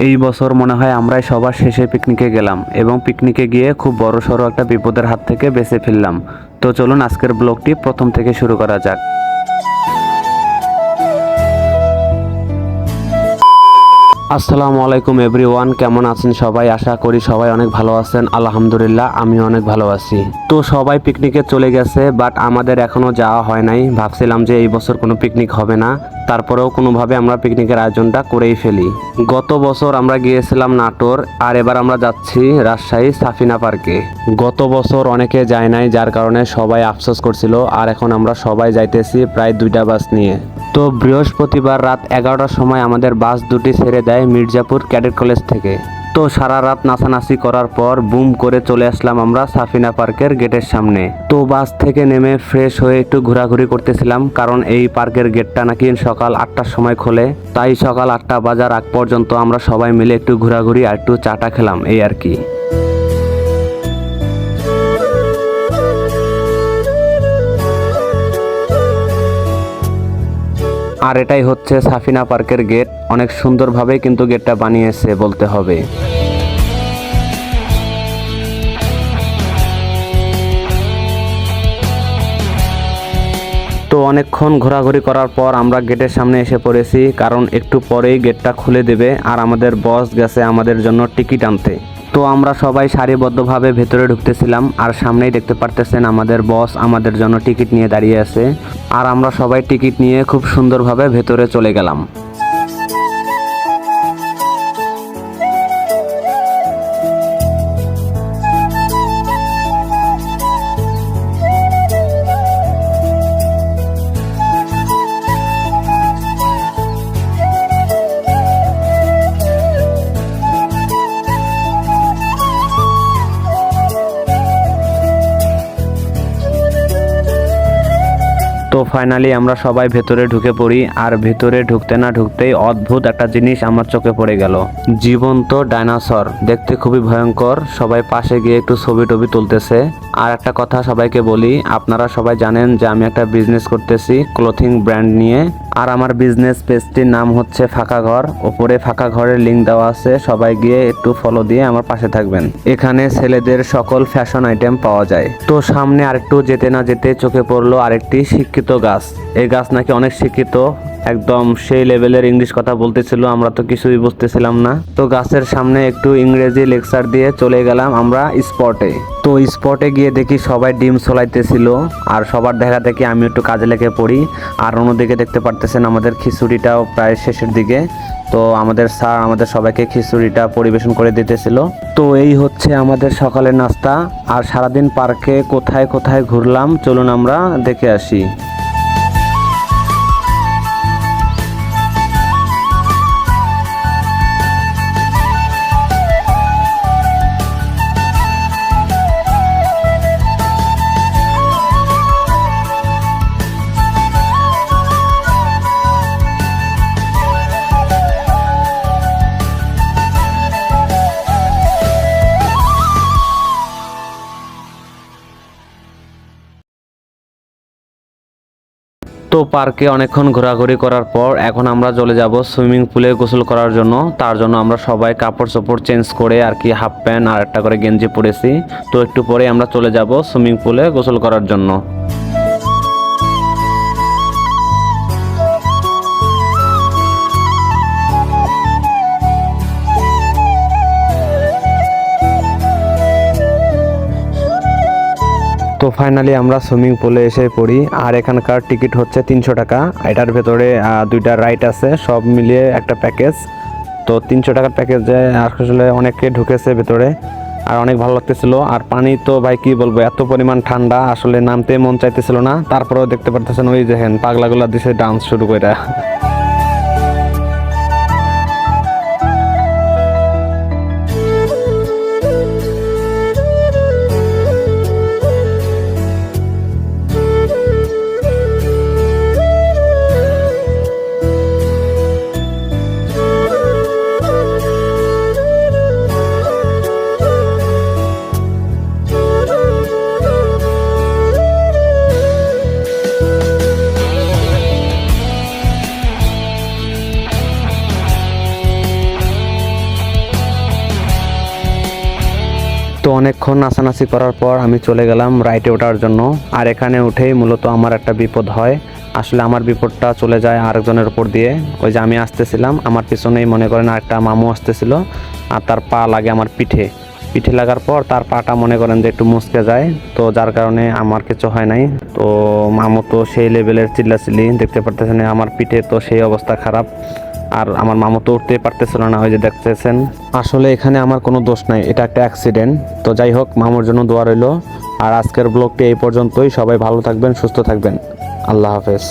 এই বছর মনে হয় আমরাই সবার শেষে পিকনিকে গেলাম এবং পিকনিকে গিয়ে খুব বড়সড় একটা বিপদের হাত থেকে বেঁচে ফিরলাম। তো চলুন আজকের ব্লগটি প্রথম থেকে শুরু করা যাক। আসসালামু আলাইকুম এভরিওয়ান, কেমন আছেন সবাই? আশা করি সবাই অনেক ভালো আছেন। আলহামদুলিল্লাহ, আমিও অনেক ভালো আছি। তো সবাই পিকনিকে চলে গেছে, বাট আমাদের এখনো যাওয়া হয় নাই। ভাবছিলাম যে এই বছর কোনো পিকনিক হবে না, তারপরেও কোনোভাবে আমরা পিকনিকের আয়োজনটা করেই ফেলি। গত বছর আমরা গিয়েছিলাম নাটোর, আর এবার আমরা যাচ্ছি রাজশাহী সাফিনা পার্কে। গত বছর অনেকে যায় নাই, যার কারণে সবাই আফসোস করছিল, আর এখন আমরা সবাই যাইতেছি প্রায় 2টা বাস নিয়ে। তো বৃহস্পতিবার রাত 11টার সময় আমাদের বাস দুটি ছেড়ে দেয় মির্জাপুর ক্যাডেট কলেজ থেকে। তো সারা রাত নাচানাচি করার পর বুম করে চলে আসলাম আমরা সাফিনা পার্কের গেটের সামনে। তো বাস থেকে নেমে ফ্রেশ হয়ে একটু ঘোরাঘুরি করতেছিলাম, কারণ এই পার্কের গেটটা নাকি সকাল 8টার সময় খোলে। তাই সকাল 8টা বাজার আগ পর্যন্ত আমরা সবাই মিলে একটু ঘোরাঘুরি আর একটু চাটা খেলাম, এই আর কি। আর এটাই হচ্ছে সাফিনা পার্কের গেট। অনেক সুন্দরভাবে কিন্তু গেটটা বানিয়েছে বলতে হবে। তো অনেকক্ষণ ঘোরাঘুরি করার পর আমরা গেটের সামনে এসে পড়েছি, কারণ একটু পরেই গেটটা খুলে দেবে আর আমাদের বস গেছে আমাদের জন্য টিকিট আনতে। তো আমরা সবাই সারিবদ্ধভাবে ভেতরে ঢুকতেছিলাম, আর সামনেই দেখতে পারতেছেন আমাদের বস আমাদের জন্য টিকিট নিয়ে দাঁড়িয়ে আছে। আর আমরা সবাই টিকিট নিয়ে খুব সুন্দরভাবে ভেতরে চলে গেলাম। তো ফাইনালি আমরা সবাই ভেতরে ঢুকে পড়ি, আর ভেতরে ঢুকতে না ঢুকতেই অদ্ভুত একটা জিনিস আমার চোখে পড়ে গেল। জীবন্ত ডাইনোসর, দেখতে খুবই ভয়ঙ্কর। সবাই পাশে গিয়ে একটু ছবি টবি তুলতেছে। আর একটা কথা সবাইকে বলি, আপনারা সবাই জানেন যে আমি একটা বিজনেস করতেছি ক্লোথিং ব্র্যান্ড নিয়ে। আর আমার বিজনেস পেজটির নাম হচ্ছে ফাঁকা ঘর। ওপরে ফাঁকা ঘরের লিঙ্ক দেওয়া আছে, সবাই গিয়ে একটু ফলো দিয়ে আমার পাশে থাকবেন। এখানে ছেলেদের সকল ফ্যাশন আইটেম পাওয়া যায়। তো সামনে আরেকটু যেতে না যেতে চোখে পড়লো আরেকটি শিক্ষিত গাছ। এই গাছ নাকি অনেক শিক্ষিত, একদম সেই লেভেলের ইংলিশ কথা বলতেছিল, আমরা তো কিছুই বুঝতেছিলাম না। তো গাছের সামনে একটু ইংরেজি লেকচার দিয়ে চলে গেলাম আমরা স্পটে। তো স্পটে গিয়ে দেখি সবাই ডিম ছলাইতেছিল, আর সবার দেখা দেখি আমি একটু কাজে লেগে পড়ি। আর অন্যদিকে দেখতে পারতেছেন আমাদের খিচুড়িটাও প্রায় শেষের দিকে। তো আমাদের স্যার আমাদের সবাইকে খিচুড়িটা পরিবেশন করে দিতেছিল। তো এই হচ্ছে আমাদের সকালের নাস্তা। আর সারাদিন পার্কে কোথায় কোথায় ঘুরলাম চলুন আমরা দেখে আসি। তো পার্কে অনেকক্ষণ ঘোরাঘুরি করার পর এখন আমরা চলে যাব সুইমিং পুলে গোসল করার জন্য। তার জন্য আমরা সবাই কাপড় চোপড় চেঞ্জ করে আর কি হাফ প্যান্ট আর একটা করে গেঞ্জি পরেছি। তো একটু পরে আমরা চলে যাব সুইমিং পুলে গোসল করার জন্য। তো ফাইনালি আমরা সুইমিং পুলে এসে পড়ি, আর এখানকার টিকিট হচ্ছে 300 টাকা। এটার ভেতরে 2টা রাইড আছে, সব মিলিয়ে একটা প্যাকেজ। তো 300 টাকার প্যাকেজে আসলে অনেকে ঢুকেছে ভেতরে, আর অনেক ভালো লাগতেছিল। আর পানি তো ভাই কি বলবো, এত পরিমাণ ঠান্ডা, আসলে নামতে মন চাইতেছিল না। তারপরেও দেখতে পারতেছেন ওই দেখেন পাগলাগুলা দিছে ডান্স শুরু করে। তো অনেকক্ষণ নাচানাচি করার পর আমি চলে গেলাম রাইটে ওঠার জন্য। আর এখানে উঠেই মূলত আমার একটা বিপদ হয়। আসলে আমার বিপদটা চলে যায় আরেকজনের উপর দিয়ে। ওই যে আমি আসতেছিলাম, আমার পিছনেই মনে করেন আরেকটা মামু আসতেছিল, আর তার পা লাগে আমার পিঠে। পিঠে লাগার পর তার পাটা মনে করেন যে একটু মুচকে যায়, তো যার কারণে আমার কিছু হয় নাই। তো মামু তো সেই লেভেলের চিল্লাচিল্লি, দেখতে পারতেছেন আমার পিঠে তো সেই অবস্থা খারাপ। আর আমার মামু তো উঠতে পারতেছিল না, ওই যে দেখতেছেন। আসলে এখানে আমার কোনো দোষ নাই, এটা একটা অ্যাক্সিডেন্ট। তো যাই হোক, মামুর জন্য দোয়া রইল। আর আজকের ব্লগটি এই পর্যন্তই। সবাই ভালো থাকবেন, সুস্থ থাকবেন। আল্লাহ হাফেজ।